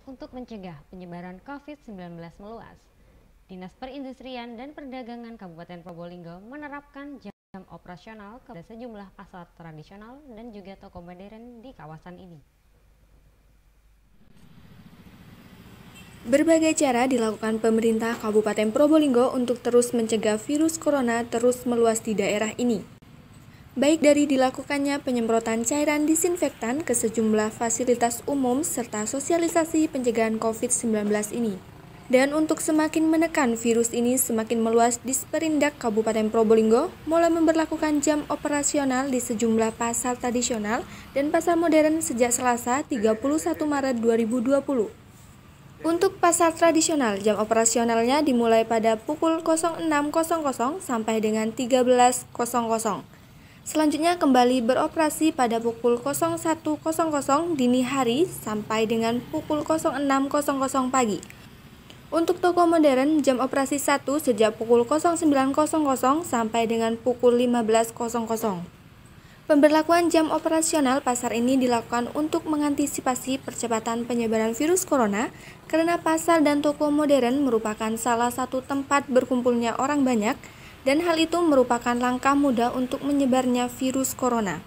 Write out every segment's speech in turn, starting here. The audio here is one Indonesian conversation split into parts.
untuk mencegah penyebaran COVID-19 meluas. Dinas Perindustrian dan Perdagangan Kabupaten Probolinggo menerapkan jam operasional kepada sejumlah pasar tradisional dan juga toko modern di kawasan ini. Berbagai cara dilakukan pemerintah Kabupaten Probolinggo untuk terus mencegah virus corona terus meluas di daerah ini. Baik dari dilakukannya penyemprotan cairan disinfektan ke sejumlah fasilitas umum serta sosialisasi pencegahan COVID-19 ini. Dan untuk semakin menekan virus ini semakin meluas, Disperindak Kabupaten Probolinggo mulai memberlakukan jam operasional di sejumlah pasar tradisional dan pasar modern sejak Selasa 31 Maret 2020. Untuk pasar tradisional, jam operasionalnya dimulai pada pukul 06.00 sampai dengan 13.00. Selanjutnya kembali beroperasi pada pukul 01.00 dini hari sampai dengan pukul 06.00 pagi. Untuk toko modern, jam operasi 1 sejak pukul 09.00 sampai dengan pukul 15.00. Pemberlakuan jam operasional pasar ini dilakukan untuk mengantisipasi percepatan penyebaran virus corona karena pasar dan toko modern merupakan salah satu tempat berkumpulnya orang banyak dan hal itu merupakan langkah mudah untuk menyebarnya virus corona.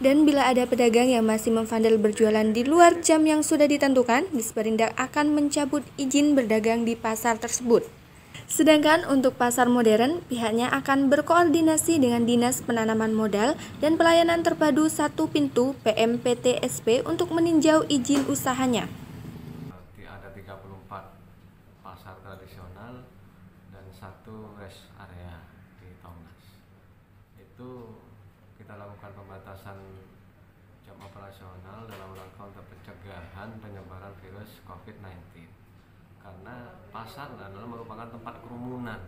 Dan bila ada pedagang yang masih memvandal berjualan di luar jam yang sudah ditentukan, Disperindak akan mencabut izin berdagang di pasar tersebut. Sedangkan untuk pasar modern, pihaknya akan berkoordinasi dengan Dinas Penanaman Modal dan Pelayanan Terpadu Satu Pintu PMPTSP untuk meninjau izin usahanya. Ada 34 pasar tradisional dan 1 rest area di Tongnas. Itu kita lakukan pembatasan jam operasional dalam rangka untuk pencegahan penyebaran virus COVID-19. Karena pasar adalah merupakan tempat kerumunan,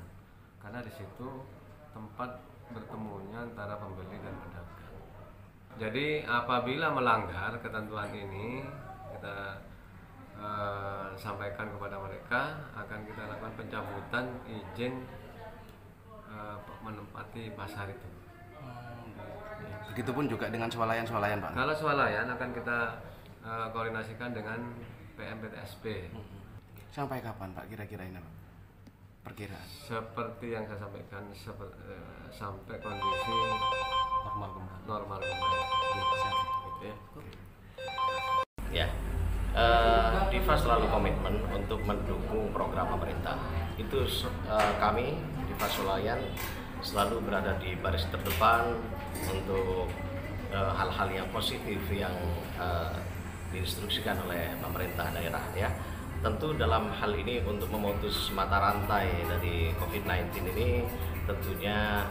karena di situ tempat bertemunya antara pembeli dan pedagang. Jadi apabila melanggar ketentuan ini, kita sampaikan kepada mereka, akan kita lakukan pencabutan izin menempati pasar itu. Begitupun juga dengan swalayan-swalayan, Pak? Kalau swalayan akan kita koordinasikan dengan PMPTSP. Sampai kapan, Pak, kira-kira ini, Pak? Perkiraan? Seperti yang saya sampaikan, sampai kondisi normal kembali. Ya, Diva selalu komitmen untuk mendukung program pemerintah. Itu kami Diva Swalayan selalu berada di baris terdepan untuk hal-hal yang positif yang diinstruksikan oleh pemerintah daerah, ya. Tentu dalam hal ini untuk memutus mata rantai dari COVID-19 ini, tentunya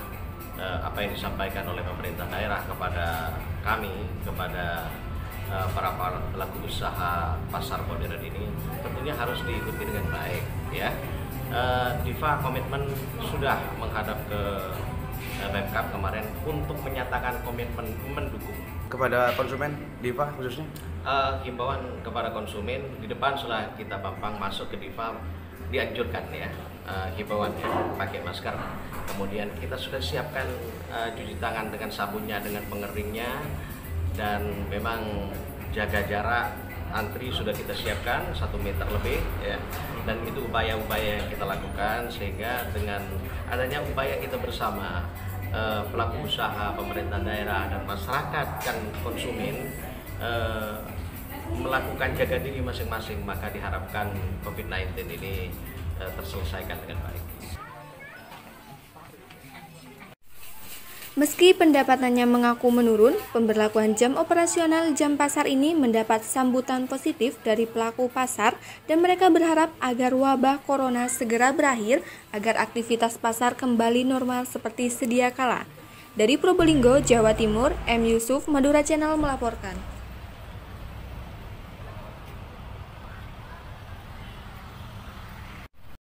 apa yang disampaikan oleh pemerintah daerah kepada kami, kepada para pelaku usaha pasar modern ini tentunya harus diikuti dengan baik, ya. Diva komitmen sudah menghadap ke Pemkab kemarin untuk menyatakan komitmen mendukung Kepada konsumen, Diva khususnya? Himbauan kepada konsumen di depan setelah kita pampang masuk ke Diva dianjurkan, ya, himbauannya pakai masker. Kemudian kita sudah siapkan cuci tangan dengan sabunnya, dengan pengeringnya, dan memang jaga jarak antri sudah kita siapkan 1 meter lebih, ya. Dan itu upaya-upaya yang kita lakukan sehingga dengan adanya upaya kita bersama, pelaku usaha, pemerintah daerah, dan masyarakat dan konsumen melakukan jaga diri masing-masing, maka diharapkan COVID-19 ini terselesaikan dengan baik. Meski pendapatannya mengaku menurun, pemberlakuan jam operasional jam pasar ini mendapat sambutan positif dari pelaku pasar dan mereka berharap agar wabah corona segera berakhir agar aktivitas pasar kembali normal seperti sedia kala. Dari Probolinggo, Jawa Timur, M. Yusuf, Madura Channel melaporkan.